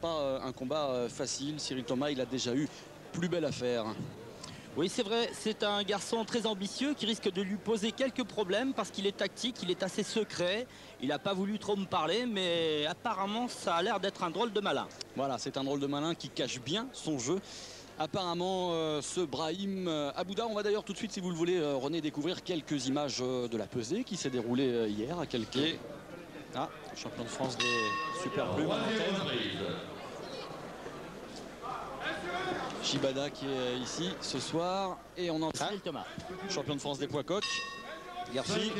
pas un combat facile. Cyril Thomas, il a déjà eu plus belle affaire. Oui, c'est vrai, c'est un garçon très ambitieux qui risque de lui poser quelques problèmes parce qu'il est tactique, il est assez secret. Il n'a pas voulu trop me parler, mais apparemment, ça a l'air d'être un drôle de malin. Voilà, c'est un drôle de malin qui cache bien son jeu. Apparemment, ce Brahim Abouda, on va d'ailleurs tout de suite, si vous le voulez, René, découvrir quelques images de la pesée qui s'est déroulée hier à Kelké. Ah, champion de France des super plumes à l'antenne. Shibada qui est ici ce soir. Et on entend Thomas, champion de France des poids coqs. Garfi.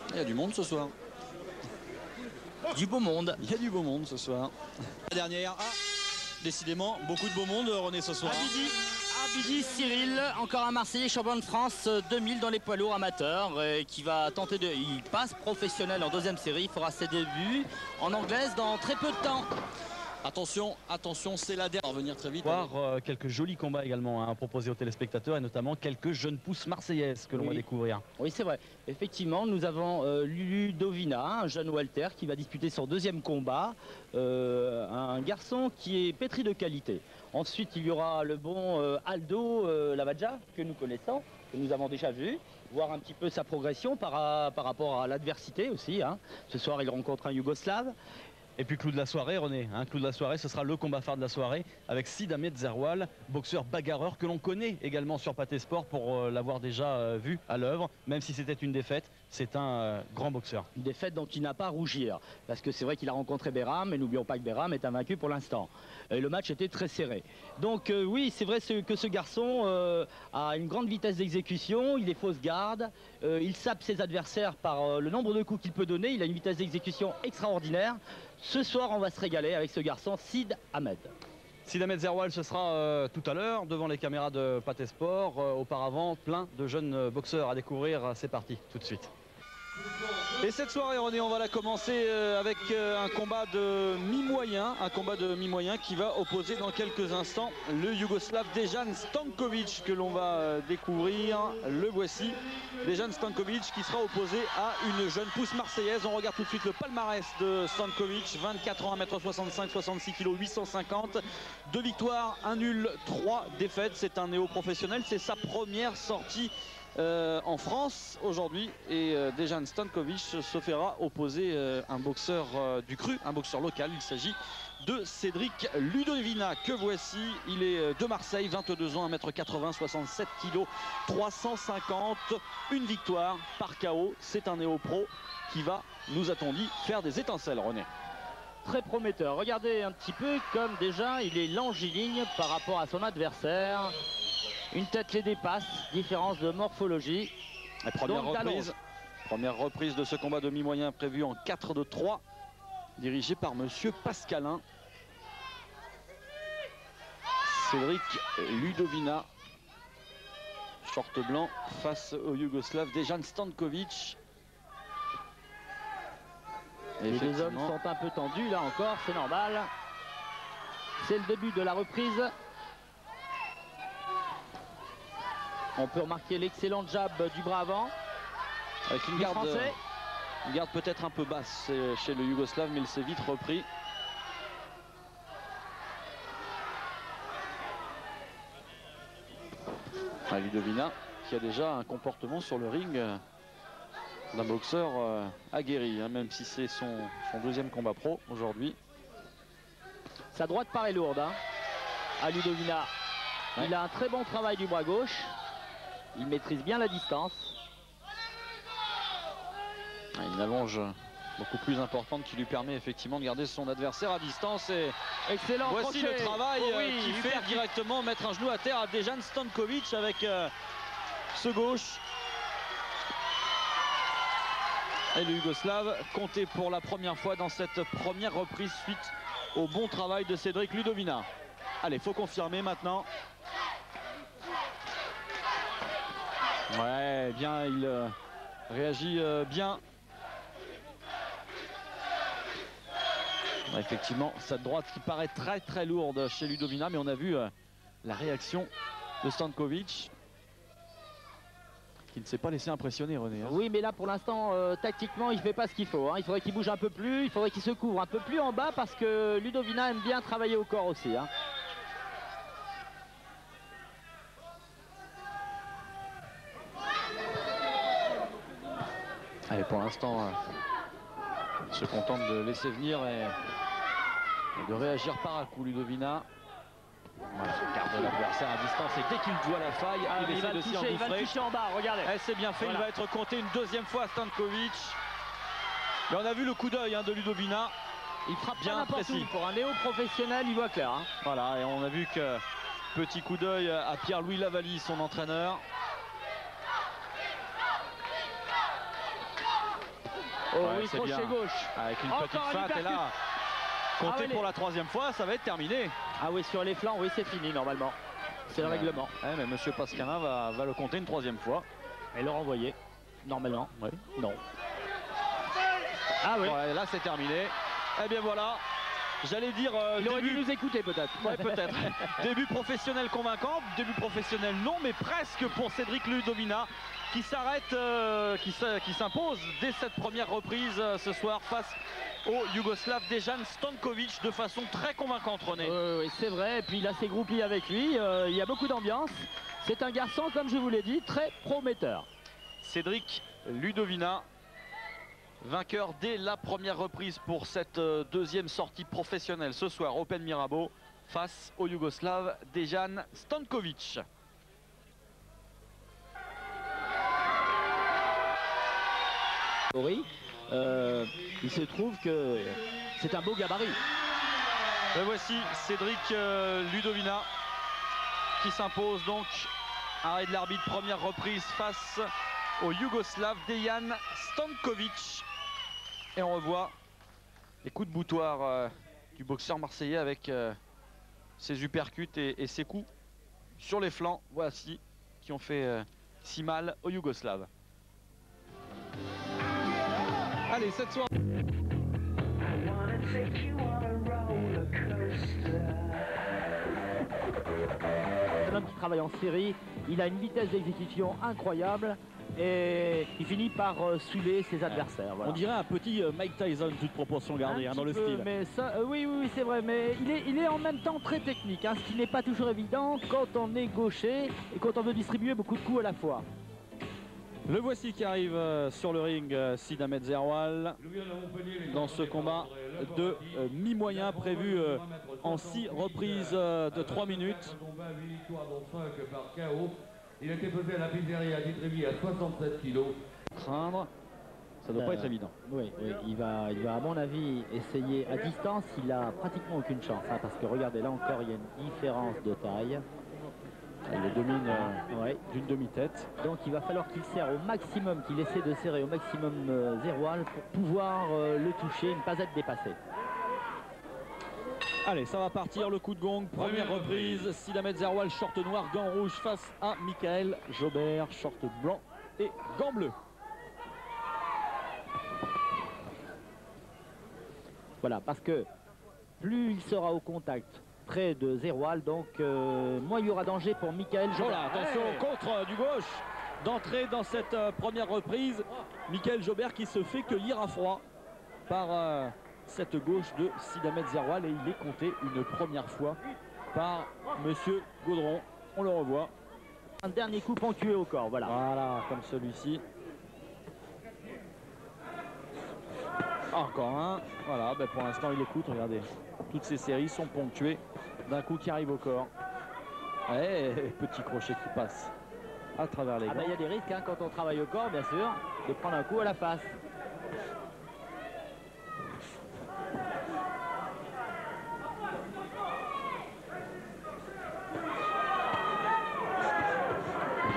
Il y a du monde ce soir. Du beau monde. Il y a du beau monde ce soir. La dernière. Ah, décidément, beaucoup de beau monde, René, ce soir. Abidi Cyril, encore un Marseillais champion de France 2000 dans les poids lourds amateurs, qui va tenter de... Il passe professionnel en deuxième série, il fera ses débuts en anglaise dans très peu de temps. Attention, attention, c'est la dernière. Revenir très vite. Voir quelques jolis combats également à proposer aux téléspectateurs et notamment quelques jeunes pousses marseillaises que l'on va découvrir. Oui, c'est vrai. Effectivement, nous avons Ludovina, un jeune Walter qui va disputer son deuxième combat. Un garçon qui est pétri de qualité. Ensuite, il y aura le bon Aldo Lavadja que nous connaissons, que nous avons déjà vu. Voir un petit peu sa progression par rapport à l'adversité aussi. Hein. Ce soir, il rencontre un Yougoslave. Et puis clou de la soirée, René, clou de la soirée, ce sera le combat phare de la soirée avec Sid Ahmed Zerwal, boxeur bagarreur que l'on connaît également sur Pathé Sport pour l'avoir déjà vu à l'œuvre, même si c'était une défaite, c'est un grand boxeur. Une défaite dont il n'a pas à rougir, parce que c'est vrai qu'il a rencontré Behram, et n'oublions pas que Behram est invaincu pour l'instant. Et le match était très serré. Donc oui, c'est vrai que ce garçon a une grande vitesse d'exécution, il est fausse garde, il sape ses adversaires par le nombre de coups qu'il peut donner, il a une vitesse d'exécution extraordinaire. Ce soir, on va se régaler avec ce garçon, Sid Ahmed. Sid Ahmed Zerwal, ce sera tout à l'heure devant les caméras de Pathé Sport. Auparavant, plein de jeunes boxeurs à découvrir. C'est parti, tout de suite. Et cette soirée, René, on va la commencer avec un combat de mi-moyen, qui va opposer dans quelques instants le Yougoslave Dejan Stankovic que l'on va découvrir. Le voici, Dejan Stankovic qui sera opposé à une jeune pousse marseillaise. On regarde tout de suite le palmarès de Stankovic, 24 ans, 1m65, 66 kg, 850, 2 victoires, 1 nul, 3 défaites. C'est un néo-professionnel, c'est sa première sortie en France aujourd'hui, et Dejan Stankovic se fera opposer un boxeur du cru, un boxeur local. Il s'agit de Cédric Ludovina que voici. Il est de Marseille, 22 ans, 1m80, 67 kg, 350, une victoire par KO. C'est un néo-pro qui va, nous a-t-on dit, faire des étincelles, René. Très prometteur. Regardez un petit peu comme déjà il est longiligne par rapport à son adversaire. Une tête les dépasse, différence de morphologie. La première reprise de ce combat de mi-moyen prévu en 4-2-3, dirigé par monsieur Pascalin. Cédric Ludovina, short blanc face au Yougoslave Dejan Stankovic. Les deux hommes sont un peu tendus là encore, c'est normal. C'est le début de la reprise. On peut remarquer l'excellent jab du bras avant. Avec une garde peut-être un peu basse chez le Yougoslave, mais il s'est vite repris. Ludovina qui a déjà un comportement sur le ring d'un boxeur aguerri, même si c'est son deuxième combat pro aujourd'hui. Sa droite paraît lourde à Ludovina. Ouais. Il a un très bon travail du bras gauche. Il maîtrise bien la distance. Une allonge beaucoup plus importante qui lui permet effectivement de garder son adversaire à distance. Et excellent. Voici crochet. Le travail qui fait directement mettre un genou à terre à Dejan Stankovic avec ce gauche. Et le Yougoslave compté pour la première fois dans cette première reprise suite au bon travail de Cédric Ludovina. Allez, faut confirmer maintenant. Ouais, bien, il réagit bien. Effectivement, cette droite qui paraît très lourde chez Ludovina, mais on a vu la réaction de Stankovic. qui ne s'est pas laissé impressionner, René. Hein. Oui, mais là pour l'instant, tactiquement, il ne fait pas ce qu'il faut. Hein. Il faudrait qu'il bouge un peu plus, il faudrait qu'il se couvre un peu plus en bas parce que Ludovina aime bien travailler au corps aussi. Hein. Allez, pour l'instant, il se contente de laisser venir et de réagir par un coup, Ludovina. Voilà, garde l'adversaire à distance et dès qu'il voit la faille, il essaie de s'y engouffrer. Il va le toucher en bas, regardez. C'est bien fait, voilà. Il va être compté une deuxième fois à Stankovic. Et on a vu le coup d'œil de Ludovina. Il frappe bien précis. Pour un néo-professionnel, il voit clair. Hein. Voilà, et on a vu que petit coup d'œil à Pierre-Louis Lavallie, son entraîneur. Oh oui, crochet gauche. Avec une petite feinte et là, compté pour la troisième fois, ça va être terminé. Ah oui, sur les flancs, oui, c'est fini normalement. C'est le règlement. Mais monsieur Pascalin va le compter une troisième fois. Et le renvoyer, normalement. Oui. Non. Ah oui. Bon, là, c'est terminé. Eh bien voilà. J'allais dire... il aurait dû nous écouter peut-être. Ouais, peut-être. Début professionnel convaincant, début professionnel non, mais presque pour Cédric Ludovina qui s'arrête, qui s'impose dès cette première reprise ce soir face au Yougoslave Dejan Stankovic de façon très convaincante, René. Oui, c'est vrai, et puis il a ses groupies avec lui, il y a beaucoup d'ambiance. C'est un garçon, comme je vous l'ai dit, très prometteur. Cédric Ludovina, vainqueur dès la première reprise pour cette deuxième sortie professionnelle ce soir, Open Mirabeau, face au Yougoslave Dejan Stankovic. Il se trouve que c'est un beau gabarit. Et voici Cédric Ludovina qui s'impose donc. Arrêt de l'arbitre, première reprise face au Yougoslave Dejan Stankovic. Et on revoit les coups de boutoir du boxeur marseillais avec ses uppercuts et ses coups sur les flancs. Voici qui ont fait si mal aux Yougoslaves. Allez, cette soirée. C'est un homme qui travaille en série, il a une vitesse d'exécution incroyable et il finit par saouler ses adversaires. Voilà. On dirait un petit Mike Tyson, toute proportion gardée dans le style. Mais ça, oui, c'est vrai, mais il est en même temps très technique, hein, ce qui n'est pas toujours évident quand on est gaucher et quand on veut distribuer beaucoup de coups à la fois. Le voici qui arrive sur le ring, Sidamet Zerwal, dans ce combat de mi-moyen prévu en 6 reprises de 3 minutes. Il a été pesé à la pizzeria à Ditréville à 67 kg. Craindre, ça ne doit pas être évident. Oui, il va à mon avis essayer à distance, il a pratiquement aucune chance, hein, parce que regardez là encore, il y a une différence de taille. Il le domine d'une demi-tête. Donc il va falloir qu'il serre au maximum, qu'il essaie de serrer au maximum Zerwal pour pouvoir le toucher et ne pas être dépassé. Allez, ça va partir, le coup de gong, première reprise. Sidamet Zerwal, short noir, gants rouge face à Michael Jobert, short blanc et gants bleus. Voilà, parce que plus il sera au contact près de Zerwal, donc moins il y aura danger pour Michael Jobert. Voilà, attention au contre du gauche d'entrée dans cette première reprise. Michael Jobert qui se fait cueillir à froid par cette gauche de Sidamet Zerwal et il est compté une première fois par monsieur Gaudron. On le revoit. Un dernier coup ponctué au corps, voilà. Voilà, comme celui-ci. Encore un. Voilà, ben pour l'instant il écoute, regardez. Toutes ces séries sont ponctuées d'un coup qui arrive au corps. Et petit crochet qui passe à travers les gants. Il y a des risques hein, quand on travaille au corps, bien sûr, de prendre un coup à la face.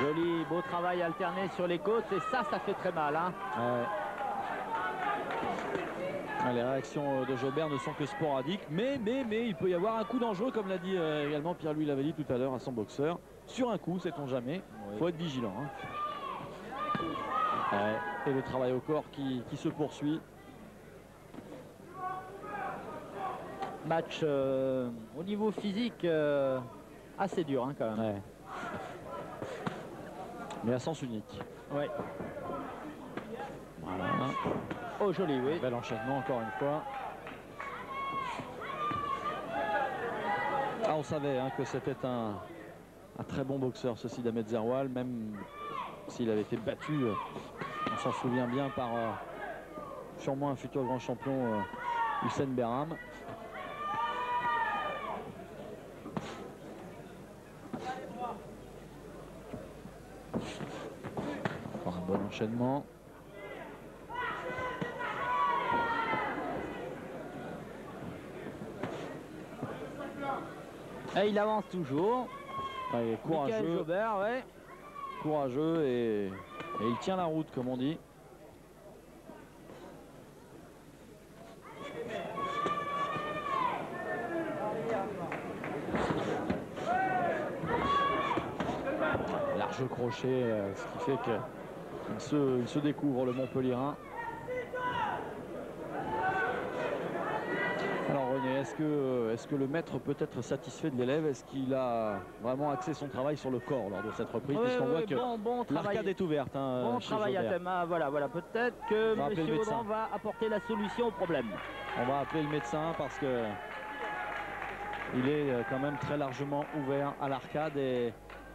Joli, beau travail alterné sur les côtes et ça fait très mal. Hein. Ouais. Les réactions de Jobert ne sont que sporadiques, mais il peut y avoir un coup dangereux, comme l'a dit également Pierre-Louis Lavallie tout à l'heure à son boxeur. Sur un coup, sait-on jamais, il faut être vigilant. Hein. Ouais. Et le travail au corps qui se poursuit. Match au niveau physique assez dur hein, quand même. Ouais. Mais à sens unique. Ouais. Voilà. Oh joli, oui. Bel enchaînement encore une fois. Ah, on savait hein, que c'était un très bon boxeur, ce Sidamet Zerwal, même s'il avait été battu, on s'en souvient bien, par sûrement un futur grand champion, Hussein Behram. Encore un bon enchaînement. Et il avance toujours. Allez, courageux. Michael Jobert, ouais. Courageux et il tient la route, comme on dit. Large crochet, ce qui fait qu'il se découvre, le Montpellierin. Alors René, est-ce que le maître peut être satisfait de l'élève? Est-ce qu'il a vraiment axé son travail sur le corps lors de cette reprise? Oui, puisqu'on voit que bon l'arcade est ouverte. Hein, bon travail à thème. Ah, voilà. Peut-être que M. Audran va apporter la solution au problème. On va appeler le médecin parce que il est quand même très largement ouvert à l'arcade et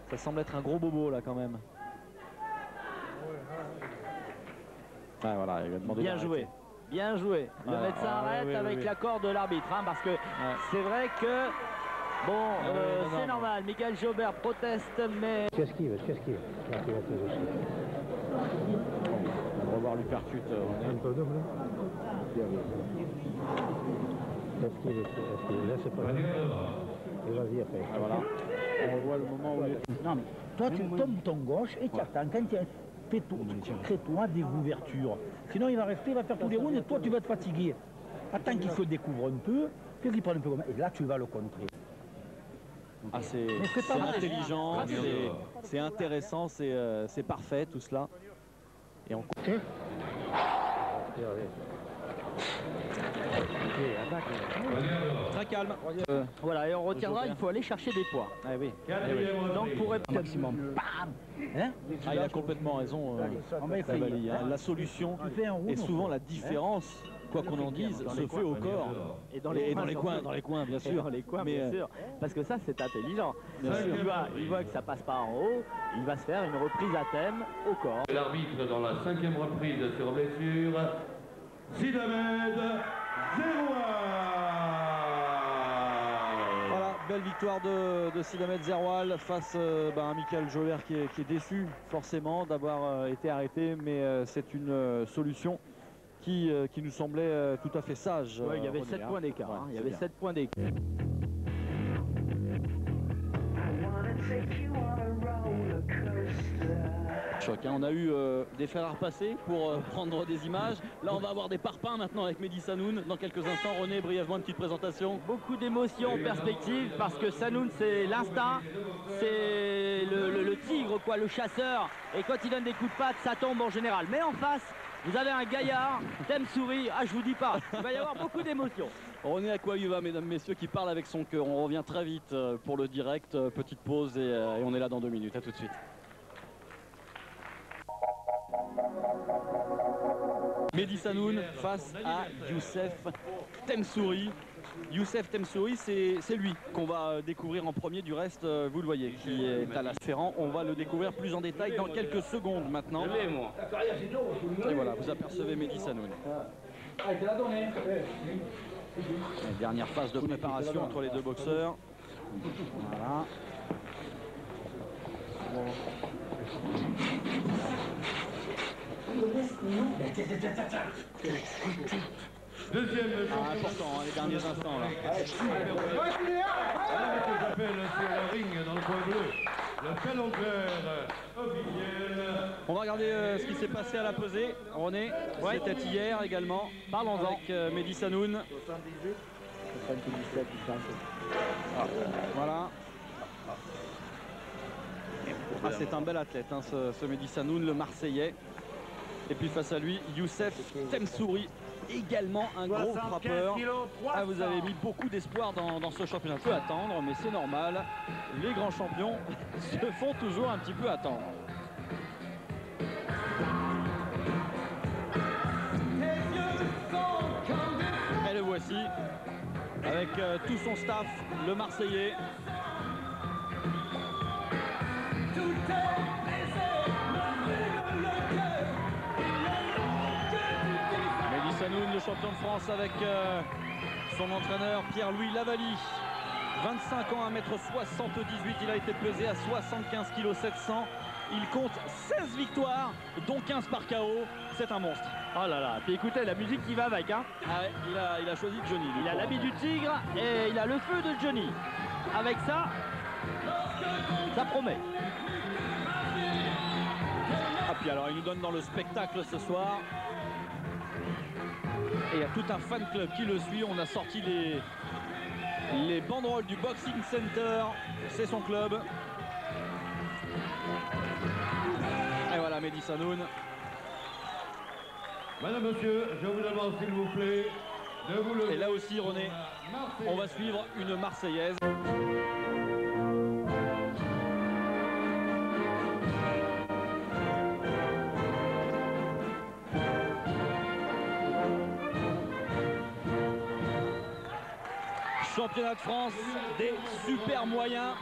ça semble être un gros bobo là quand même. Ah, voilà, il va demander bien joué. Bien joué. Le médecin arrête avec l'accord de l'arbitre, hein, parce que c'est vrai que bon, c'est normal. Michael Jobert proteste, mais qu'est-ce qu'il veut? On va revoir l'uppercut. Un peu double. Qu'est-ce qu'il veut? Laisse pas. Et vas-y après. Ah, voilà. On revoit le moment où. Non mais toi tu tombes ton gauche et tu attends. Quand crée-toi des ouvertures. Sinon il va rester, il va faire tous les rounds et toi tu vas te fatiguer. Attends qu'il se découvre un peu, puis qu'il prenne un peu comme... Et là tu vas le contrer. Ah, c'est intelligent, c'est intéressant, c'est parfait tout cela. Et on très calme. Voilà, et on retiendra, il faut aller chercher des poids. Ah, oui. Donc pour être maximum. Bam hein il a complètement raison. Savali, hein. La solution et souvent la différence, quoi qu'on en dise, se fait au corps. Et dans les coins, bien sûr. Dans les coins, bien sûr. Parce que ça, c'est intelligent. Il voit que ça passe pas en haut, il va se faire une reprise à thème au corps. L'arbitre dans la 5e reprise sur blessure, Sidamet Zerwal. Voilà, belle victoire de Sidamet Zerwal face à Michael Jobert qui est déçu forcément d'avoir été arrêté, mais c'est une solution qui nous semblait tout à fait sage. Ouais, il y avait 7 points d'écart. Hein, il y avait 7 points d'écart. Choc, hein. On a eu des fers à repasser pour prendre des images. Là, on va avoir des parpaings maintenant avec Mehdi Sanoun. Dans quelques instants, René, brièvement, une petite présentation. Beaucoup d'émotions en perspective parce que Sanoun, c'est l'instinct, c'est le tigre, quoi, le chasseur. Et quand il donne des coups de patte, ça tombe en général. Mais en face, vous avez un gaillard, Temsouri. Ah, je vous dis pas, il va y avoir beaucoup d'émotions. René Akouayuva, mesdames, messieurs, qui parle avec son cœur. On revient très vite pour le direct. Petite pause et on est là dans 2 minutes. À tout de suite. Mehdi Sanoun face à Youssef Temsouri. Youssef Temsouri, c'est lui qu'on va découvrir en premier. Du reste, vous le voyez, qui est à la Ferrand. On va le découvrir plus en détail dans quelques secondes maintenant. Et voilà, vous apercevez Mehdi Sanoun. Dernière phase de préparation entre les deux boxeurs. Voilà. Important, hein, les derniers instants là. J'appelle sur le ring dans le coin bleu le pelonqueur officiel. On va regarder ce qui s'est passé à la pesée. René, c'était hier également. Parlons-en avec Mehdi Sanoun. 77, Voilà. Ah, c'est un bel athlète, hein, ce Mehdi Sanoun, le Marseillais. Et puis face à lui, Youssef Temsouri, également un gros frappeur. Ah, vous avez mis beaucoup d'espoir dans ce championnat. On peut attendre, mais c'est normal. Les grands champions se font toujours un petit peu attendre. avec tout son staff, le Marseillais. Mehdi Sanoun, le champion de France, avec son entraîneur Pierre-Louis Lavally. 25 ans, 1m78, il a été pesé à 75 kg 700. Il compte 16 victoires, dont 15 par KO. C'est un monstre. Oh là là, puis écoutez, la musique qui va avec, hein. Ah ouais, il a choisi Johnny. Il a l'habit du tigre et il a le feu de Johnny. Avec ça, ça promet. Ah puis alors, il nous donne dans le spectacle ce soir. Et il y a tout un fan club qui le suit. On a sorti les banderoles du Boxing Center. C'est son club. Et voilà, Mehdi Sanoun. Madame, monsieur, je vous demande s'il vous plaît de vous lever. Et là aussi, René, on va suivre une Marseillaise. Championnat de France, des super moyens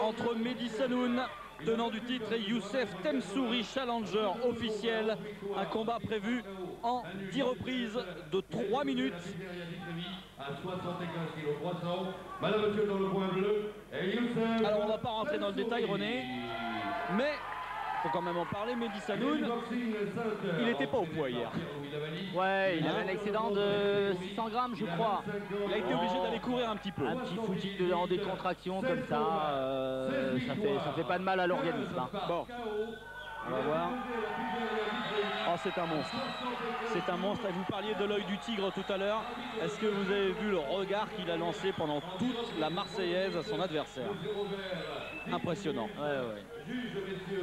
entre Mehdi Sanoun, tenant du titre, et Youssef Temsouri, challenger officiel. Un combat prévu en 10 reprises de 3 minutes. À 75 kg 300. Madame, monsieur, dans le coin bleu. Et Youssef. Alors on ne va pas rentrer dans le détail, René, mais il faut quand même en parler. Mehdi Sanoun, il n'était pas au poids hier. Ouais, il avait un excédent de 600 grammes, je crois. Il a été obligé d'aller courir un petit peu. Un petit footing en décontraction comme ça, ça fait pas de mal à l'organisme. Hein. Bon, on va voir. Oh, c'est un monstre. C'est un monstre. Et vous parliez de l'œil du tigre tout à l'heure. Est-ce que vous avez vu le regard qu'il a lancé pendant toute la Marseillaise à son adversaire? Impressionnant. Ouais.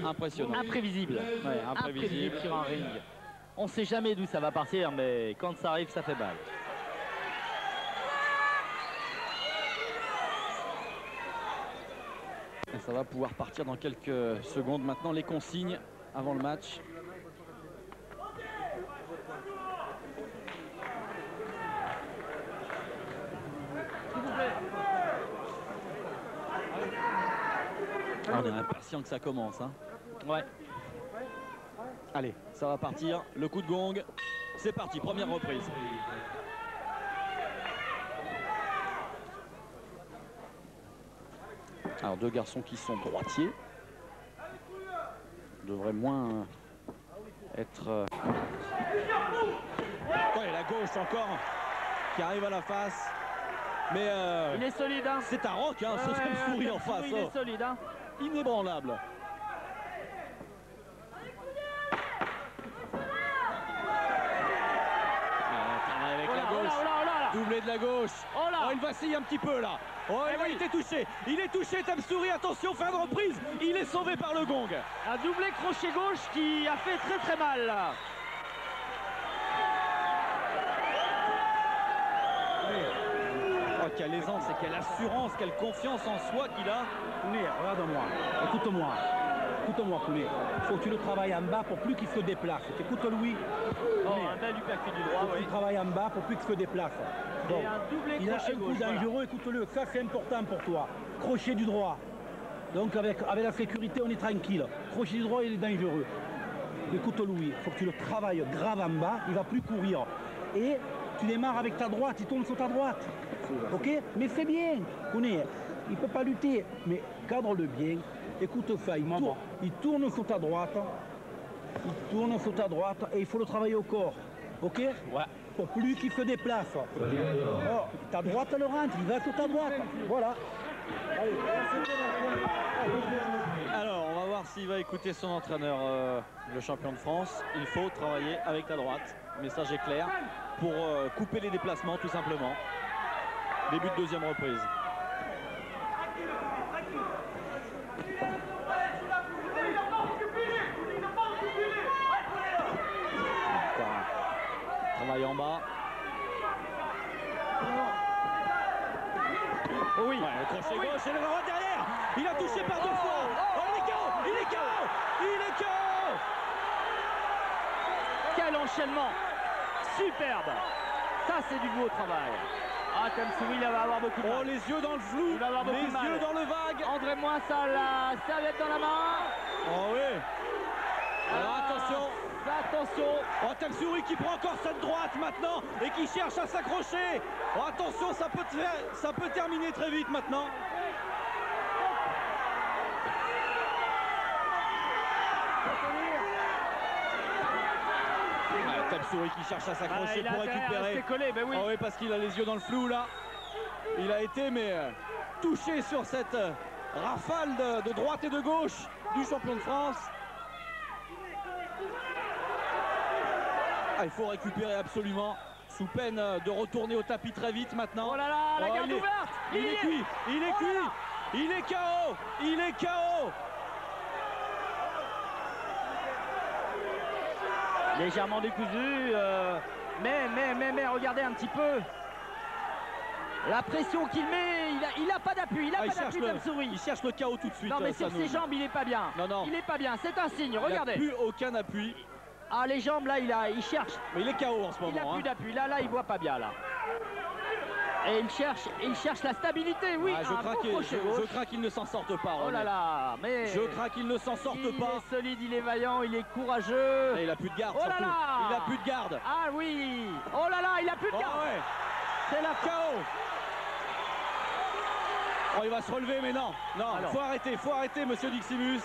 Impressionnant. Imprévisible. Ouais, imprévisible sur un ring. On ne sait jamais d'où ça va partir, mais quand ça arrive, ça fait mal. Et ça va pouvoir partir dans quelques secondes. Maintenant, les consignes avant le match. Ah, on est impatient que ça commence. Hein. Ouais. Allez, ça va partir. Le coup de gong. C'est parti, première reprise. Alors, deux garçons qui sont droitiers. Devraient moins être... Ouais, la gauche encore qui arrive à la face. Mais il est solide, hein. C'est un roc, hein, ce Temsouri en face. Il est solide, hein. Inébranlable. Avec la gauche. Doublé de la gauche. Oh là. Oh, il vacille un petit peu là. Oh, il était touché. Il est touché, Temsouri. Attention, fin de reprise. Il est sauvé par le gong. Un doublé crochet gauche qui a fait très très mal là. Oh, quelle aisance et quelle assurance, quelle confiance en soi qu'il a. Pounet, regarde-moi, écoute-moi. Écoute-moi, Pounet. Il faut que tu le travailles en bas pour plus qu'il se déplace. Écoute Louis. Oh, un bel uppercut du droit, oui. Tu travailles en bas pour plus qu'il se déplace. Bon. Et un doublé Il a crochet un coup gauche, dangereux, voilà. écoute-le. Ça, c'est important pour toi. Crochet du droit. Donc, avec la sécurité, on est tranquille. Crochet du droit, il est dangereux. Écoute Louis, il faut que tu le travailles grave en bas. Il ne va plus courir. Et tu démarres avec ta droite. Il tourne sur ta droite. Ok? Mais c'est bien. Pounet, il ne peut pas lutter. Mais cadre-le bien. Écoute ça, il tourne sur ta droite. Il tourne sur ta droite et il faut le travailler au corps. Ok? Ouais. Pour plus qu'il se déplace. Oh, ta droite le rentre, il va sur ta droite. Voilà. Alors, on va voir s'il va écouter son entraîneur, le champion de France. Il faut travailler avec ta droite. Message est clair. Pour couper les déplacements, tout simplement. Début de deuxième reprise. Travail en bas. Oh oui. Ouais, le crochet gauche et le droit derrière. Il a touché par deux fois. Oh, il est KO. Il est KO. Il est KO. Quel enchaînement. Superbe. Ça, c'est du beau travail. Ah, Temsouri, il va avoir beaucoup de mal. Oh, les yeux dans le flou, Il va avoir beaucoup les de mal. yeux dans le vague. André Moissa, la serviette dans la main. Oh oui. Alors attention. Attention. Oh, Temsouri qui prend encore cette droite maintenant et qui cherche à s'accrocher. Oh, attention, ça peut terminer très vite maintenant. Temsouri qui cherche à s'accrocher pour récupérer. Collé, ben oui. Oh oui, parce qu'il a les yeux dans le flou là. Il a été touché sur cette rafale de droite et de gauche du champion de France. Ah, il faut récupérer absolument, sous peine de retourner au tapis très vite maintenant. Oh là là, la garde ouverte. Il est cuit, il est cuit, il est KO, il est KO. Légèrement décousu, mais regardez un petit peu la pression qu'il met. Il a pas d'appui, Temsouri. Il cherche le KO tout de suite. Non mais sur ses jambes, il est pas bien. Non. Il est pas bien, c'est un signe, regardez. Il n'a plus aucun appui. Ah, les jambes là, il cherche. Mais il est KO en ce moment. Il n'a plus d'appui, là il voit pas bien là. Et il cherche la stabilité, oui. Ah, je crains qu'il ne s'en sorte pas. Oh là là, mais je crains qu'il ne s'en sorte pas. Il est solide, il est vaillant, il est courageux. Et il a plus de garde. Oh là là, il a plus de garde. Ah oui. Oh là là, il a plus de garde. Oh ouais. C'est la KO. Oh, il va se relever, mais non. Alors. Faut arrêter, monsieur Diximus.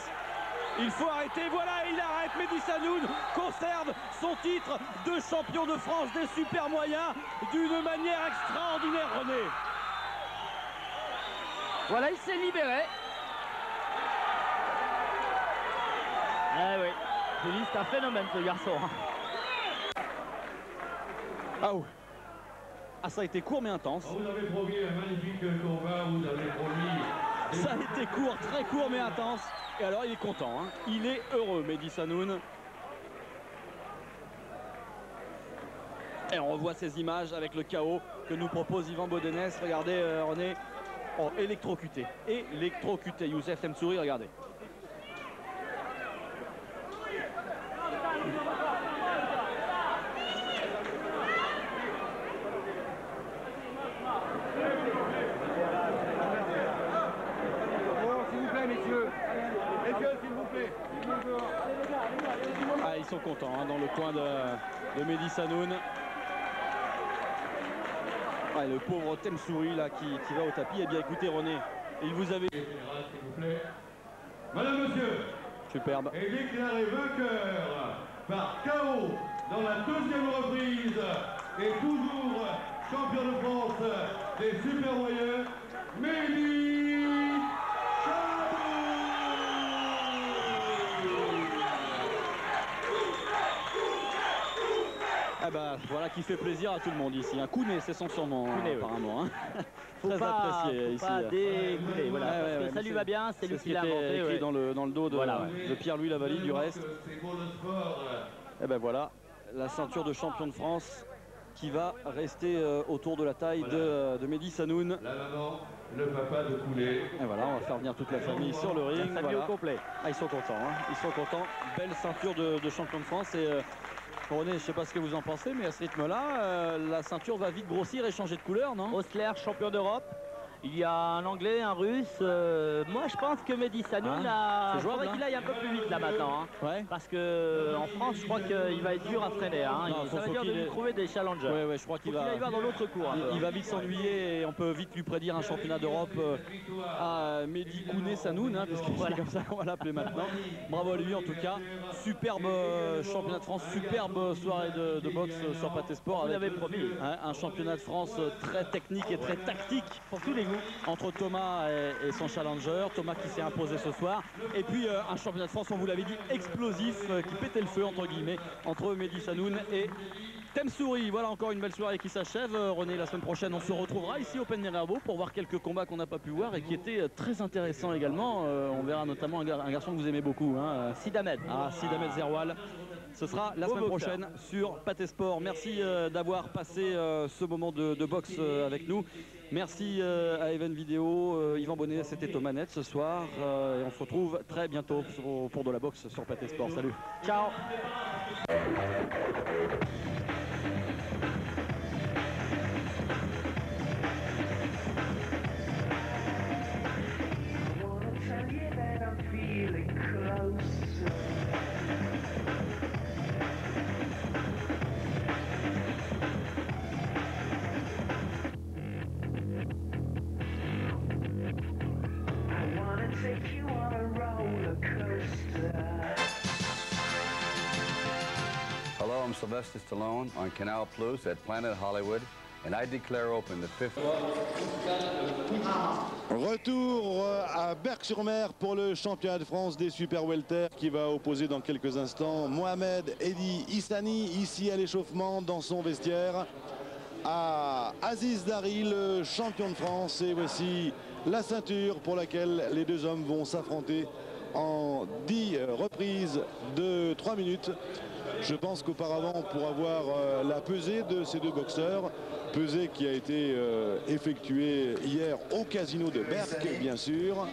Il faut arrêter, voilà, il arrête. Mehdi Sanoun conserve son titre de champion de France des super moyens d'une manière extraordinaire, René. Voilà, il s'est libéré. Ah oui, Julie, c'est un phénomène ce garçon. Ah oui. Ah, ça a été court mais intense. Vous avez promis un magnifique combat, vous avez promis... Ça a été court, très court mais intense. Et alors il est content, hein. Il est heureux, Mehdi Sanoun. Et on revoit ces images avec le chaos que nous propose Yvan Bodenès. Regardez René, oh, électrocuté. Électrocuté, Youssef Temsouri, regardez. Ah, ils sont contents hein, dans le coin de Mehdi Sanoun. Ah, le pauvre Temsouri là qui va au tapis. Eh bien écoutez René, il vous avait... S'il vous plaît. Madame, monsieur. Superbe. Et déclaré vainqueur par KO dans la deuxième reprise et toujours champion de France des super moyens, Mehdi Sanoun. Ah bah voilà qui fait plaisir à tout le monde ici. Un Kouné, c'est son surnom Kouné, apparemment. Hein. Très apprécié ici. Pas dégoûter, voilà, Ouais, parce que ouais, ça lui va bien, c'est lui qui l'a écrit inventé. dans le dos de, Voilà, de Pierre-Louis Lavallée du reste. C'est pour le sport. Et ben voilà, la ceinture de champion de France qui va rester autour de la taille de Mehdi Sanoun. La maman, le papa de Kouné. Et voilà, on va faire venir toute la famille sur le ring. Ça Voilà. au complet. Ah, ils sont contents, hein. Ils sont contents. Belle ceinture de champion de France. Et René, je ne sais pas ce que vous en pensez, mais à ce rythme-là, la ceinture va vite grossir et changer de couleur, non? Osler, champion d'Europe. Il y a un Anglais, un Russe. Moi, je pense que Mehdi Sanoun, c'est il jouable, faudrait hein. qu'il aille un peu plus vite là maintenant. Hein. Ouais. Parce qu'en France, je crois qu'il va être dur à freiner. Hein. Non, Ça va faut être dur de qu'il lui ait- trouver des challengers. Ouais, je crois qu'il Faut qu'il va... aille voir dans l'autre cours. un peu, Il hein. va vite s'ennuyer et on peut vite lui prédire un championnat d'Europe à Mehdi Kouné Sanoun, hein, puisque c'est comme ça qu'on va l'appeler maintenant. Bravo à lui en tout cas. Superbe championnat de France, superbe soirée de boxe sur Pathé Sport. Vous avec, l'avez promis. hein, un championnat de France très technique et très tactique Pour tous les goûts. entre Thomas et son challenger. Thomas qui s'est imposé ce soir. Et puis un championnat de France, on vous l'avait dit, explosif, qui pétait le feu entre guillemets, entre Mehdi Sanoun et Temsouri. Voilà encore une belle soirée qui s'achève. René, la semaine prochaine, on se retrouvera ici au Pen Mirabeau pour voir quelques combats qu'on n'a pas pu voir et qui étaient très intéressants également. On verra notamment un garçon que vous aimez beaucoup, hein, Sid Ahmed. Sid Ahmed Zerwal. Ce sera la semaine prochaine sur Pathé Sport. Merci d'avoir passé ce moment de boxe avec nous. Merci à Even Vidéo, Yvan Bonnet, c'était aux manettes ce soir. Et on se retrouve très bientôt pour de la boxe sur Pathé Sport. Salut. Ciao. Sylvester Stallone on Canal Plus at Planet Hollywood, and I declare open the 5th. Retour à Berck-sur-Mer pour le championnat de France des super welter qui va opposer dans quelques instants Mohamed Edi Issani, ici à l'échauffement dans son vestiaire, à Aziz Dari, le champion de France. Et voici la ceinture pour laquelle les deux hommes vont s'affronter en 10 reprises de 3 minutes. Je pense qu'auparavant, pour avoir la pesée de ces deux boxeurs, pesée qui a été effectuée hier au casino de Berck, bien sûr.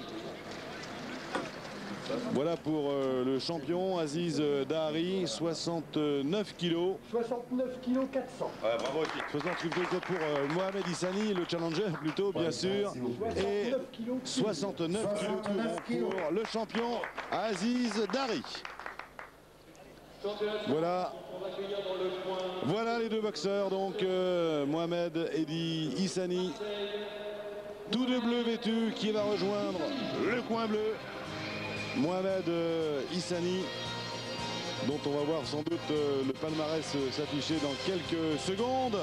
Voilà pour le champion Aziz Dari, 69 kilos. 69 kilos 400. Ouais, bravo. 69 kilos pour Mohamed Issani, le challenger plutôt, bien sûr. Et 69 kilos pour le champion Aziz Dari. Voilà les deux boxeurs, donc Mohamed Edi Issani, tout de bleu vêtu, qui va rejoindre le coin bleu. Mohamed Issani, dont on va voir sans doute le palmarès s'afficher dans quelques secondes.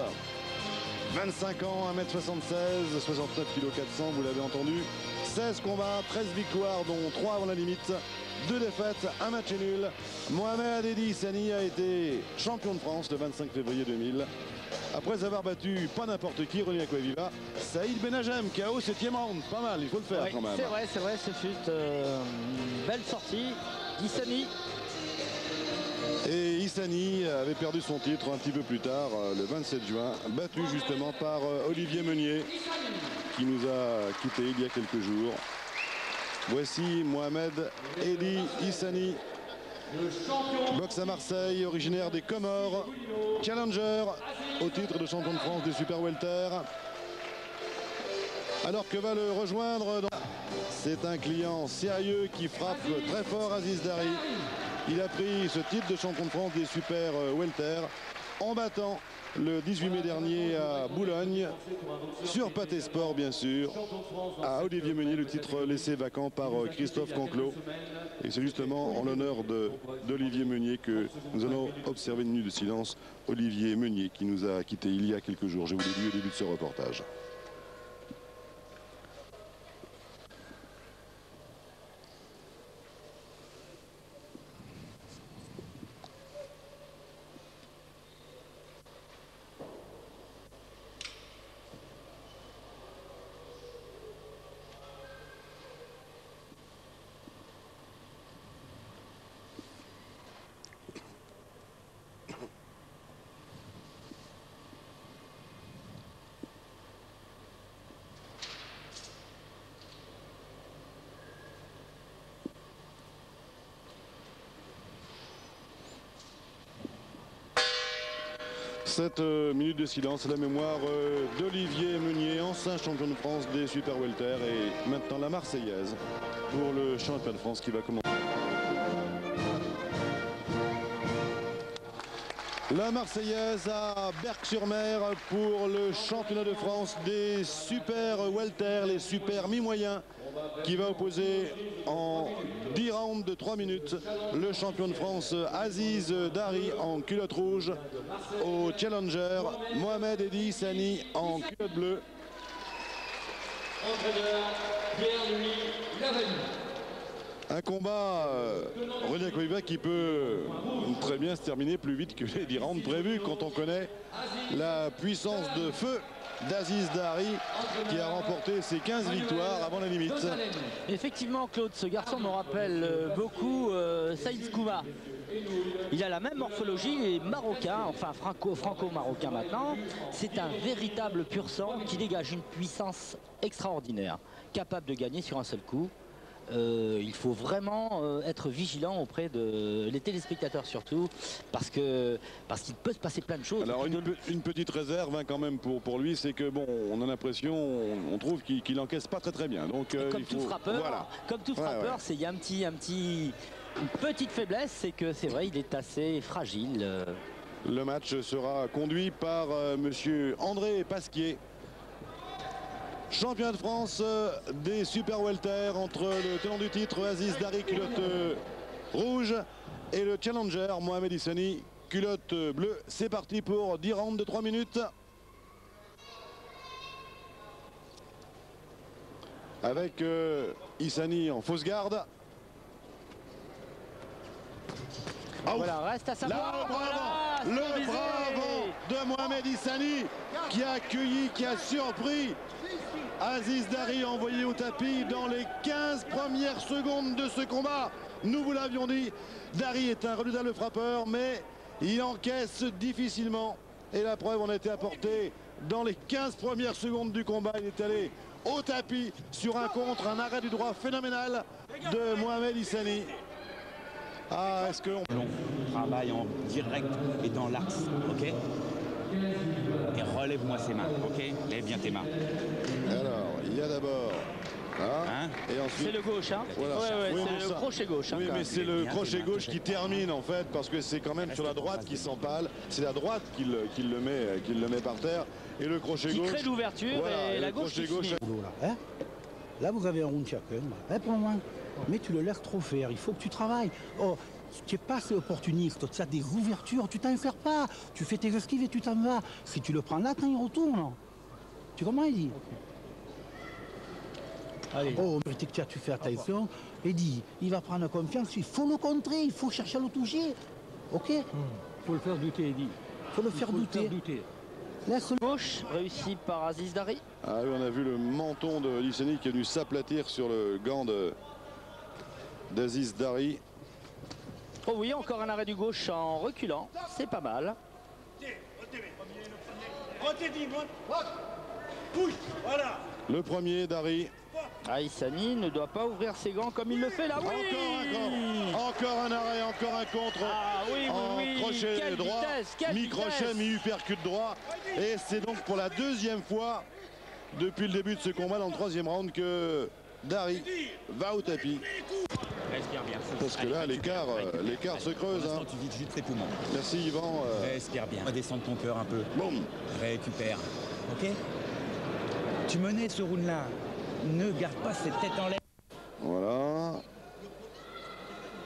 25 ans, 1m76, 69 kg 400, vous l'avez entendu. 16 combats, 13 victoires, dont 3 avant la limite. 2 défaites, 1 match nul. Mohamed Edi Issani a été champion de France le 25 février 2000. Après avoir battu pas n'importe qui, René Aquaviva, Saïd Benajam, KO 7e round. Pas mal, il faut le faire quand même. C'est vrai, ce fut une belle sortie d'Issani. Et Issani avait perdu son titre un petit peu plus tard, le 27 juin, battu justement par Olivier Meunier, qui nous a quittés il y a quelques jours. Voici Mohamed Edi Issani, boxe à Marseille, originaire des Comores, challenger au titre de champion de France des super welter. Alors que va le rejoindre, c'est un client sérieux qui frappe très fort Aziz Dari. Il a pris ce titre de champion de France des super welter en battant le 18 mai dernier à Boulogne, sur Pathé Sport bien sûr, à Olivier Meunier, le titre laissé vacant par Christophe Conclos. Et c'est justement en l'honneur d'Olivier Meunier que nous allons observer une minute de silence. Olivier Meunier qui nous a quittés il y a quelques jours. Je vous l'ai dit au début de ce reportage. Cette minute de silence à la mémoire d'Olivier Meunier, ancien champion de France des super welter, et maintenant la Marseillaise pour le championnat de France qui va commencer. La Marseillaise à Berck-sur-Mer pour le championnat de France des super welter, les super mi-moyens, qui va opposer en 10 rounds de 3 minutes le champion de France Aziz Dari en culotte rouge au challenger Mohamed Edi Issani en culotte bleue. Un combat René Aquaviva qui peut très bien se terminer plus vite que les 10 rounds prévus quand on connaît la puissance de feu d'Aziz Dari qui a remporté ses 15 victoires avant la limite. Effectivement Claude, ce garçon me rappelle beaucoup Saïd Skouma. Il a la même morphologie, il est marocain, enfin franco-marocain maintenant. C'est un véritable pur sang qui dégage une puissance extraordinaire, capable de gagner sur un seul coup. Il faut vraiment être vigilant auprès de les téléspectateurs surtout parce qu'il peut se passer plein de choses. Alors une petite réserve quand même pour lui, c'est que bon, on a l'impression, on trouve qu'il encaisse pas très bien. Donc comme tout frappeur, voilà. Il y a une petite faiblesse, c'est que c'est vrai, il est assez fragile. Le match sera conduit par monsieur André Pasquier. Champion de France des super welter, entre le tenant du titre Aziz Dari culotte rouge et le challenger Mohamed Issani culotte bleue. C'est parti pour 10 rounds de 3 minutes. Avec Issani en fausse garde. Voilà, reste à savoir. Là, le bras avant de Mohamed Issani qui a accueilli, qui a surpris Aziz Dari, envoyé au tapis dans les 15 premières secondes de ce combat. Nous vous l'avions dit, Dari est un redoutable frappeur, mais il encaisse difficilement. Et la preuve en a été apportée dans les 15 premières secondes du combat. Il est allé au tapis sur un contre, un arrêt du droit phénoménal de Mohamed Issani. Ah, est-ce qu'on travaille en direct et dans l'axe, ok? Et relève-moi ces mains, ok? Lève bien tes mains. Alors, il y a d'abord... Hein? Et ensuite, c'est le gauche, hein? Voilà. Oui, c'est le crochet gauche. Hein, oui, mais c'est le crochet gauche qui termine en fait, parce que c'est quand même sur la droite qui s'empale. C'est la droite qui le met par terre. Et le crochet qui gauche... crée l'ouverture, voilà, et la gauche qui finit. Là, là, vous avez un round chacun. Hein, pour moi. Mais tu le laisses trop faire, il faut que tu travailles. Oh, tu n'es pas assez opportuniste, tu as des ouvertures, tu t'en sers pas. Tu fais tes esquives et tu t'en vas. Si tu le prends là, quand il retourne. Tu comprends, Eddy? Allez. Oh, tu fais attention. Eddy, il va prendre confiance, il faut le contrer, il faut chercher à le toucher. Ok? Il faut le faire douter, Eddy. Il faut le faire douter. Laisse gauche, réussi par Aziz Dari. Ah oui, on a vu le menton de Issani qui est venu s'aplatir sur le gant d'Aziz Dari. Oh oui, encore un arrêt du gauche en reculant, c'est pas mal. Le premier, Dari. Ah, Issani ne doit pas ouvrir ses gants comme il le fait là. Oui, encore un arrêt, encore un contre. Ah oui, en crochet quelle droit, mi-crochet, mi-uppercut droit. Et c'est donc pour la deuxième fois depuis le début de ce combat dans le troisième round que Dari va au tapis. Respire bien. Parce que là, l'écart se creuse. Hein. Tu vides juste tes poumons. Merci Yvan. Respire bien. Redescends ton cœur un peu. Boum. Récupère. Ok? Tu menais ce round-là. Ne garde pas cette tête en l'air. Voilà.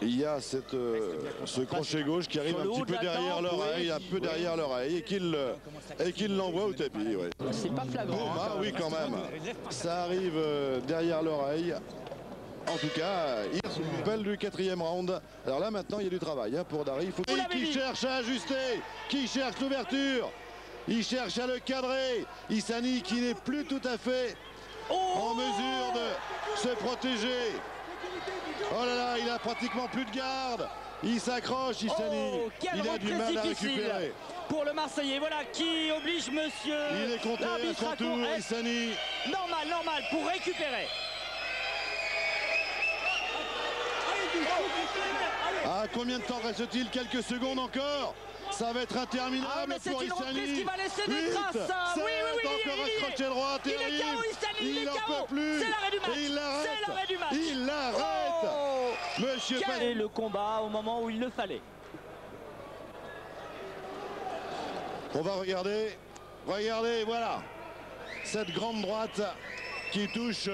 Il y a ce crochet gauche qui arrive un petit peu derrière l'oreille, un peu derrière l'oreille, et qu'il l'envoie au tapis. Ouais. C'est pas flagrant. Ah oui, quand même. Ça arrive derrière l'oreille. En tout cas, il s'appelle du quatrième round. Alors là, maintenant, il y a du travail pour Dari. Il faut qu'il cherche à ajuster, qui cherche l'ouverture. Il cherche à le cadrer. Issani qui n'est plus tout à fait en mesure de se protéger. Oh là là, il a pratiquement plus de garde. Il s'accroche, Issani. Il a du mal à récupérer. Pour le Marseillais, voilà, qui oblige monsieur. Il est compté à son tour, Issani. Normal, pour récupérer. Ah, combien de temps reste-t-il? Quelques secondes encore. Ça va être interminable pour Issani. Qui va laisser des traces. Oui, encore un crochet droit terrible. Il est KO, Issani, il n'en peut plus. C'est l'arrêt du match. Et il l'arrête. C'est l'arrêt du match. Il l'arrête. Monsieur Quel est le combat au moment où il le fallait. On va regarder. Regardez, voilà. Cette grande droite qui touche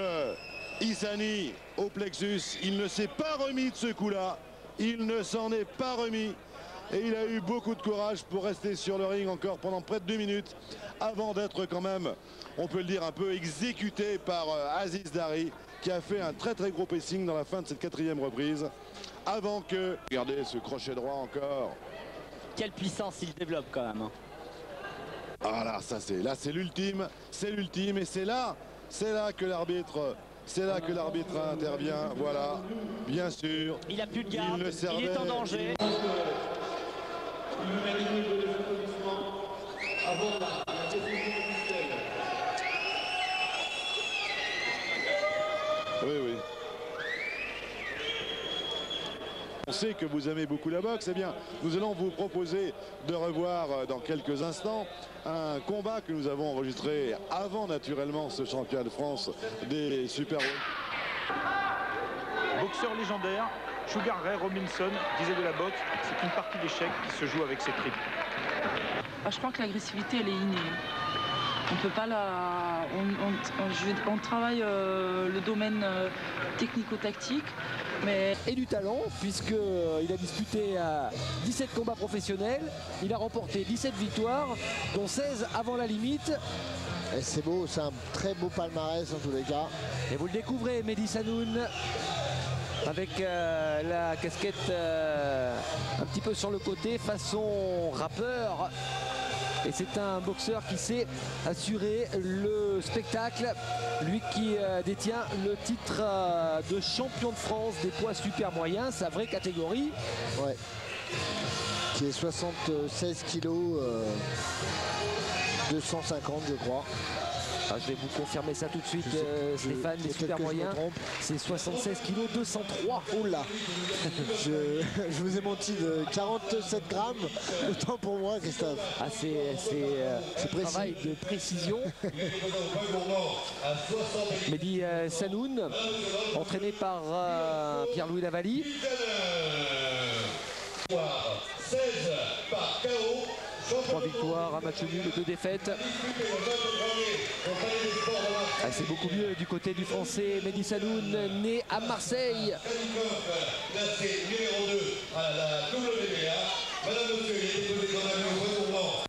Issani au plexus. Il ne s'est pas remis de ce coup-là. Il ne s'en est pas remis. Et il a eu beaucoup de courage pour rester sur le ring encore pendant près de 2 minutes avant d'être quand même, on peut le dire, un peu exécuté par Aziz Dari qui a fait un très gros pacing dans la fin de cette quatrième reprise avant que... Regardez ce crochet droit encore. Quelle puissance il développe quand même. Ah là, c'est l'ultime et c'est là que l'arbitre... C'est là que l'arbitre intervient, voilà, bien sûr. Il a plus de garde, il est en danger. Oui. On sait que vous aimez beaucoup la boxe, eh bien, nous allons vous proposer de revoir dans quelques instants un combat que nous avons enregistré avant naturellement ce championnat de France des Super. Boxeur légendaire, Sugar Ray Robinson disait de la boxe, c'est une partie d'échecs qui se joue avec ses tripes. Je crois que l'agressivité, elle est innée. On peut pas on travaille le domaine technico-tactique. Et du talent, puisqu'il a disputé 17 combats professionnels, il a remporté 17 victoires, dont 16 avant la limite. Et c'est beau, c'est un très beau palmarès en tous les cas. Et vous le découvrez, Mehdi Sanoun, avec la casquette un petit peu sur le côté, façon rappeur. Et c'est un boxeur qui sait assurer le spectacle, lui qui détient le titre de champion de France des poids super moyens, sa vraie catégorie. Ouais. Qui est 76 kilos, 250 je crois. Ah, je vais vous confirmer ça tout de suite, Stéphane, des super moyens. C'est 76 kg 203. Oh là je vous ai menti de 47 grammes. Autant pour moi, Christophe. Ah, c'est travail de précision. Mehdi Sanoun, entraîné par Pierre-Louis Lavallie. 16 par KO. 3 victoires, un match nul, 2 défaites. Ah, c'est beaucoup mieux du côté du français Mehdi Sanoun, né à Marseille.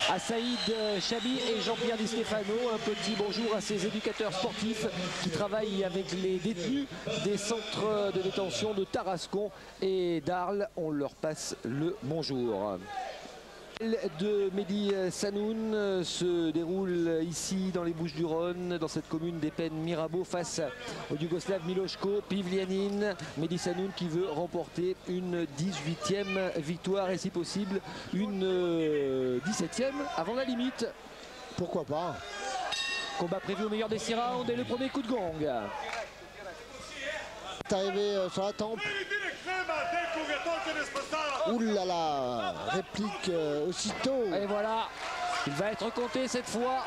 À Saïd Chabi et Jean-Pierre Di Stefano, un petit bonjour à ces éducateurs sportifs qui travaillent avec les détenus des centres de détention de Tarascon et d'Arles. On leur passe le bonjour. De Mehdi Sanoun se déroule ici dans les Bouches-du-Rhône, dans cette commune des Pennes Mirabeau, face au Yougoslave Miloško Pivljanin. Mehdi Sanoun qui veut remporter une 18e victoire et si possible une 17e avant la limite. Pourquoi pas? Combat prévu au meilleur des 6 rounds et le premier coup de gong. C'est arrivé sur la tempe. Ouh là là, réplique aussitôt. Et voilà, il va être compté cette fois.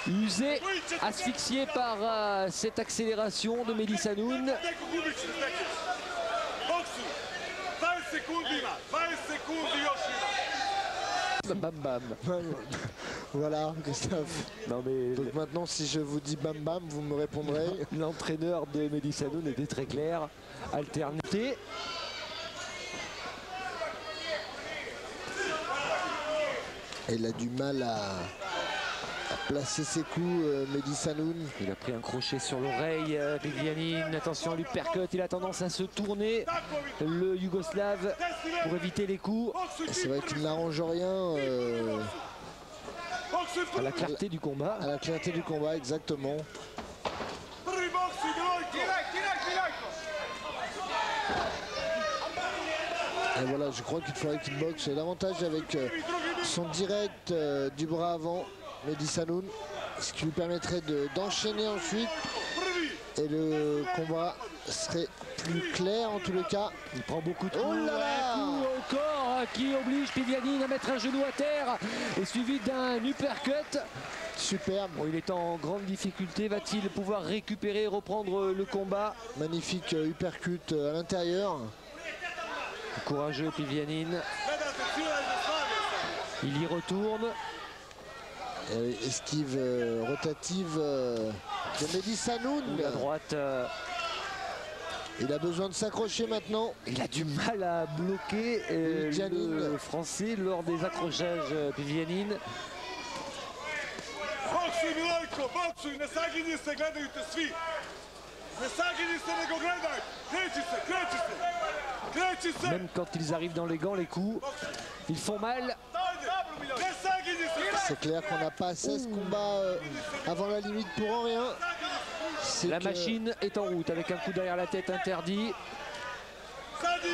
Usé, asphyxié par cette accélération de Mehdi Sanoun. Bam bam. Voilà, Christophe. Non mais donc maintenant, si je vous dis bam bam, vous me répondrez. L'entraîneur de Mehdi Sanoun était très clair. Alternité. Et il a du mal à placer ses coups, Mehdi Sanoun. Il a pris un crochet sur l'oreille, Pivljanin. Attention à l'uppercut, il a tendance à se tourner, le Yougoslave, pour éviter les coups. C'est vrai qu'il n'arrange rien à la clarté du combat. À la clarté du combat, exactement. Et voilà, je crois qu'il faudrait qu'il boxe davantage avec son direct du bras avant, Mehdi Sanoun, ce qui lui permettrait d'enchaîner ensuite. Et le combat serait plus clair en tous les cas. Il prend beaucoup de coups. Oh là là, un coup au corps qui oblige Pivljanin à mettre un genou à terre et suivi d'un uppercut. Superbe. Bon, il est en grande difficulté. Va-t-il pouvoir récupérer et reprendre le combat? Magnifique uppercut à l'intérieur. Courageux Pivljanin. Il y retourne. Esquive rotative de Mehdi Sanoun. La droite. Il a besoin de s'accrocher maintenant. Il a du mal à bloquer le français lors des accrochages Pivljanin. Même quand ils arrivent dans les gants, les coups, ils font mal. C'est clair qu'on n'a pas 16 combats avant la limite pour en rien. La machine est en route avec un coup derrière la tête interdit.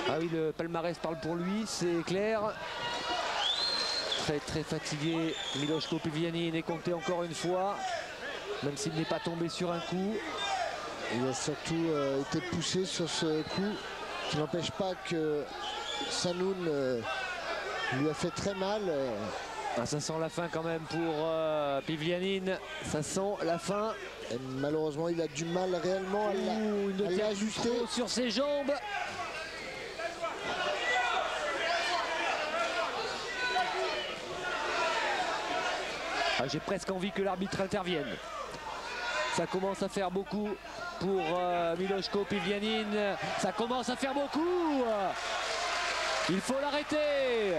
Ah oui, le palmarès parle pour lui, c'est clair. Très fatigué, Miloško Pivljanin est compté encore une fois, même s'il n'est pas tombé sur un coup. Il a surtout été poussé sur ce coup, qui n'empêche pas que Sanoun lui a fait très mal. Ah, ça sent la fin quand même pour Pivljanin, ça sent la fin. Et malheureusement, il a du mal réellement à l'ajuster sur ses jambes. J'ai presque envie que l'arbitre intervienne. Ça commence à faire beaucoup pour Miloško Pivljanin. Ça commence à faire beaucoup. Il faut l'arrêter.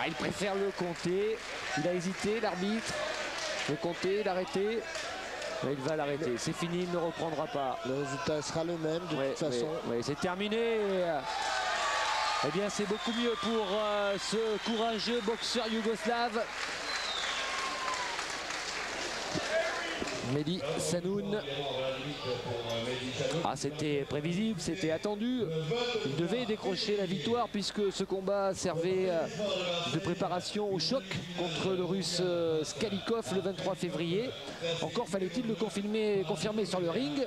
Il préfère le compter. Il a hésité, l'arbitre. Le compter, l'arrêter. Il va l'arrêter. C'est fini, il ne reprendra pas. Le résultat sera le même de toute façon. C'est terminé. Eh bien, c'est beaucoup mieux pour ce courageux boxeur yougoslave. Mehdi Sanoun. C'était prévisible, c'était attendu. Il devait décrocher la victoire puisque ce combat servait de préparation au choc contre le Russe Skalikov le 23 février. Encore fallait-il le confirmer sur le ring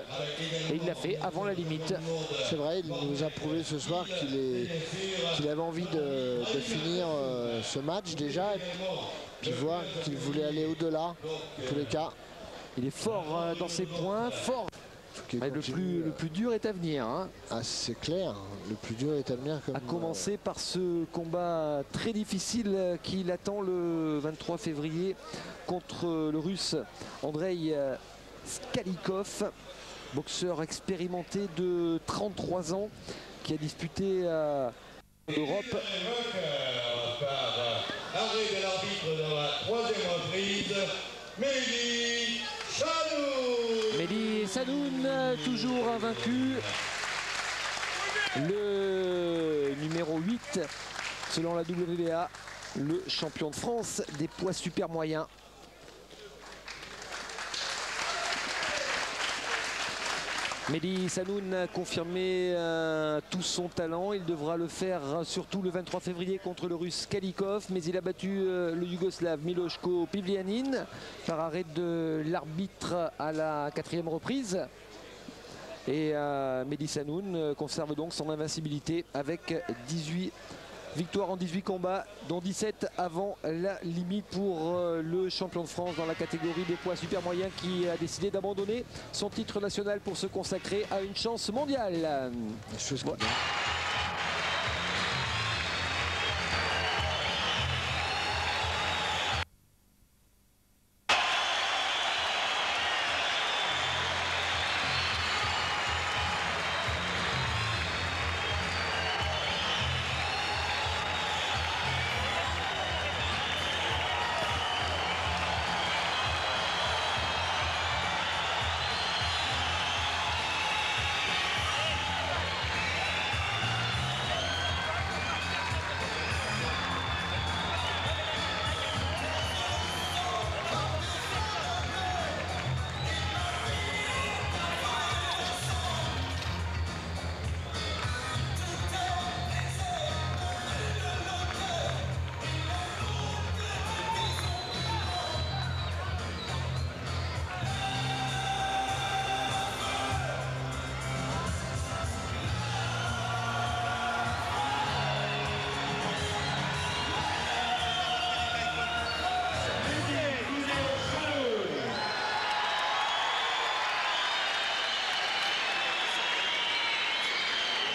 et il l'a fait avant la limite. C'est vrai, il nous a prouvé ce soir qu'il avait envie de finir ce match déjà et puis voir qu'il voulait aller au-delà en tous les cas. Il est fort dans ses points, fort. Le plus dur est à venir. Hein. C'est clair, le plus dur est à venir. À commencer par ce combat très difficile qui l'attend le 23 février contre le Russe Andrei Skalikov, boxeur expérimenté de 33 ans qui a disputé l'Europe. Arrêt de l'arbitre dans la troisième reprise, Mehdi Sanoun. Mehdi Sanoun, toujours invaincu. Le numéro 8, selon la WBA, le champion de France des poids super moyens. Mehdi Sanoun a confirmé tout son talent. Il devra le faire surtout le 23 février contre le Russe Skalikov. Mais il a battu le Yougoslave Miloško Pivljanin par arrêt de l'arbitre à la 4e reprise. Et Mehdi Sanoun conserve donc son invincibilité avec 18 victoires en 18 combats, dont 17 avant la limite pour le champion de France dans la catégorie des poids super moyens qui a décidé d'abandonner son titre national pour se consacrer à une chance mondiale.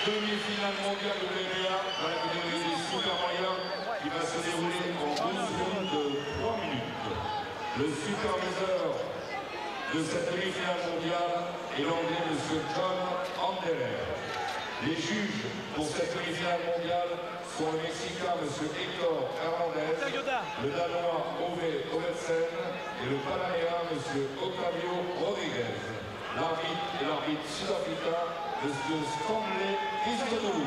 Demi-finale mondiale de WBA dans la catégorie des super moyens qui va se dérouler en 12 secondes de 3 minutes. Le superviseur de cette demi-finale mondiale est l'anglais M. John Anderer. Les juges pour cette demi-finale mondiale sont le Mexicain M. Héctor Hernandez, le Danois Ove Olesen et le Panaméen M. Octavio Rodriguez. L'arbitre est l'arbitre sud-africain M. Stanley Christodoulou.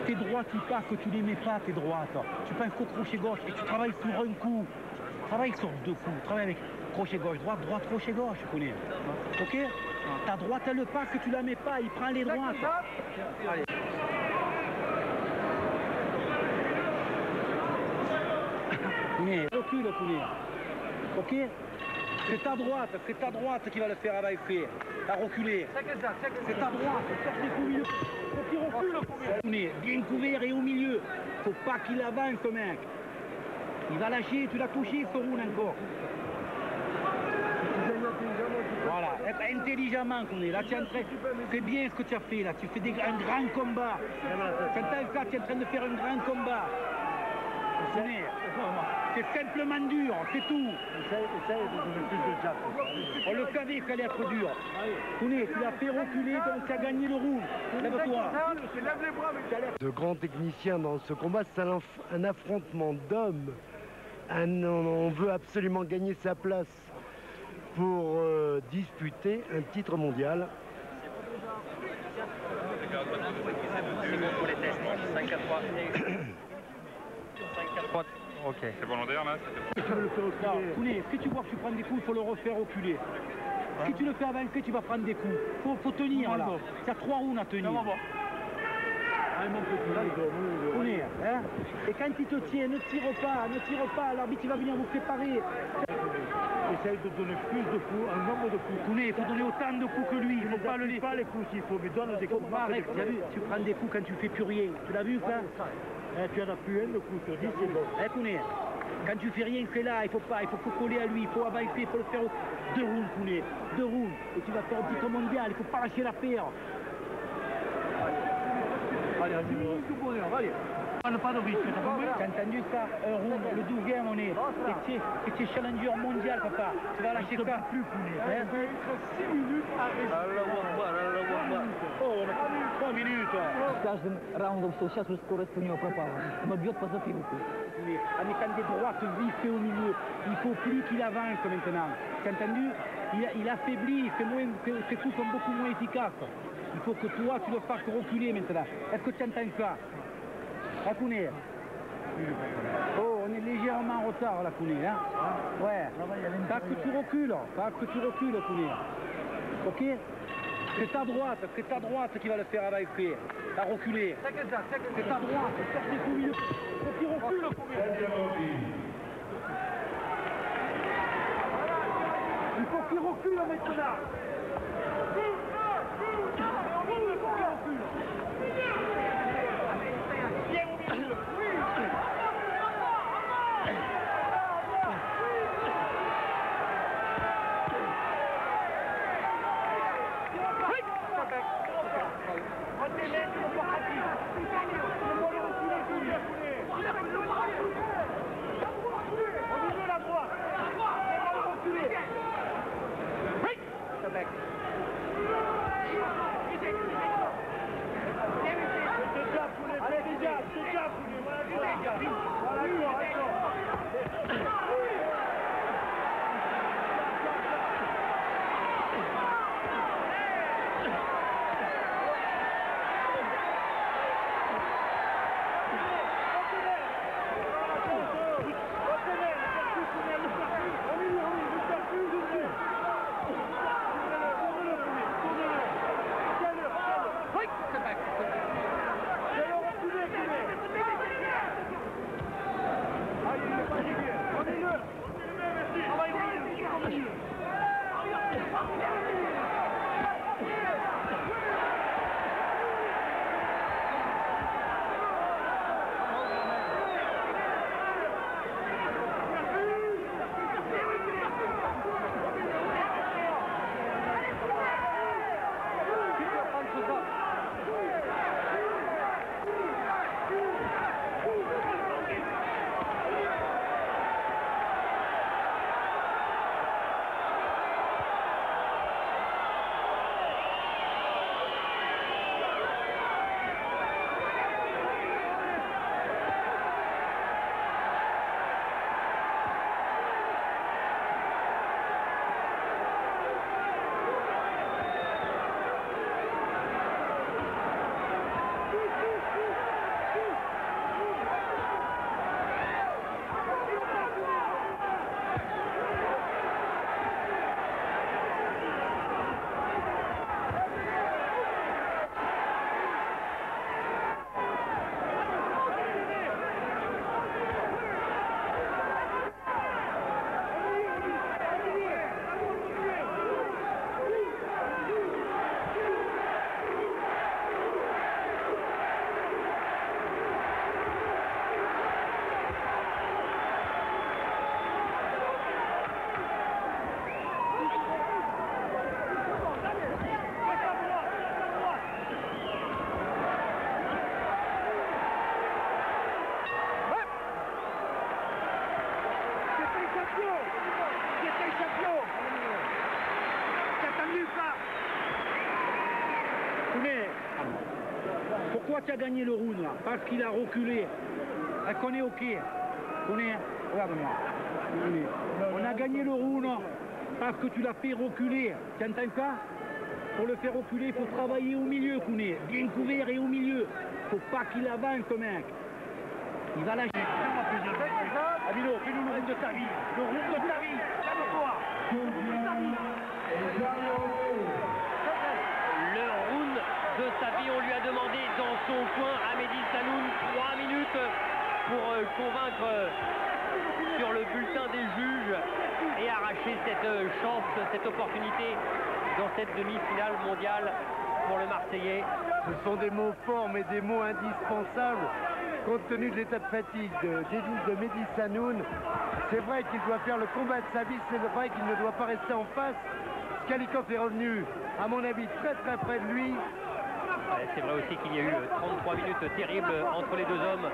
Tes droites, tu pars que tu les mets pas, tes droites. Tu prends un coup crochet gauche et tu travailles sur un coup. Travaille sur 2 coups. Travaille avec crochet gauche, droite, crochet gauche, je connais. Ok? Ta droite, elle part que tu la mets pas, il prend les droites. Allez. Mais recule, le poulet. Ok? C'est ta droite qui va le faire à Baïfé, à reculer. C'est ta droite, sors des coups au milieu. Faut qu'il recule. Bien couvert et au milieu. Faut pas qu'il avance, ce mec. Il va lâcher, tu l'as touché, ce roule encore. Voilà, intelligemment qu'on est là, tu es en train, c'est bien ce que tu as fait là, tu fais un grand combat. Quand tu es en train de faire un grand combat. C'est simplement dur, c'est tout. On le savait qu'il allait être dur. Tu l'as fait reculer, donc tu as gagné le rouge. Lève-toi. De grands techniciens dans ce combat, c'est un affrontement d'hommes. On veut absolument gagner sa place pour disputer un titre mondial. Ok, c'est volontaire là. Si tu vois que tu prends des coups, il faut le refaire reculer. Si tu le fais avancer, tu vas prendre des coups. Faut tenir là. Tu as 3 rounds à tenir. Et quand il te tient, ne tire pas, l'arbitre il va venir vous préparer. Essaye de donner plus de coups, un nombre de coups. Il faut donner autant de coups que lui, il ne faut pas le laisser. Pas les coups s'il faut, mais donne des coups. Arrête, tu as vu, tu prends des coups quand tu fais plus rien. Tu l'as vu ça? Tu en as plus un de coups sur 10, c'est bon. Quand tu fais rien, c'est là, il faut coller à lui, il faut avancer, il faut le faire 2 rounds, Kouné, 2 rounds. Et tu vas faire un titre mondial, il ne faut pas lâcher l'affaire. Allez, tout bonheur, allez. Pas de risque, t'as entendu ça? Un round, le 12e on est. Et tu es challenger mondial, papa. Tu vas lâcher ça. Plus Kouné. Il reste 6 minutes à rester. Oh, on a 3 minutes. Каждым раундом все, сейчас уже скорость у него пропала. Он бьет по затылку. En étant des droites vives au milieu, il faut plus qu'il avance maintenant. Tu as entendu? Il affaiblit, ses coups sont beaucoup moins efficaces. Il faut que toi, tu le fasses reculer maintenant. Est-ce que tu entends ça? Kouné. Oh, on est légèrement en retard là, Kouné. Hein? Ouais. Pas que tu recules, Kouné. Ok? C'est ta droite qui va le faire à Baïfé, à reculer. C'est ta droite, sors des coups au milieu. Faut qu'il recule, Kouné. Il faut qu'il recule maintenant. Kounet, pourquoi tu as gagné le round là? Parce qu'il a reculé. Elle connaît ok. Kounet, regarde-moi. On a gagné le round parce que tu l'as fait reculer. Tu entends pas? Pour le faire reculer, il faut travailler au milieu, Kounet. Bien couvert et au milieu. Faut pas qu'il avance, ce mec. Il va lâcher. Abilo, fais-nous le round de ta vie. Le round de ta vie. Calme-toi. Le round de sa vie, on lui a demandé dans son coin à Mehdi Saloun 3 minutes pour convaincre sur le bulletin des juges et arracher cette chance, cette opportunité dans cette demi-finale mondiale pour le Marseillais. Ce sont des mots forts mais des mots indispensables compte tenu de l'état de fatigue de Mehdi Saloun. C'est vrai qu'il doit faire le combat de sa vie, c'est vrai qu'il ne doit pas rester en face. Skalikov est revenu, à mon avis, très près de lui. C'est vrai aussi qu'il y a eu 33 minutes terribles entre les deux hommes.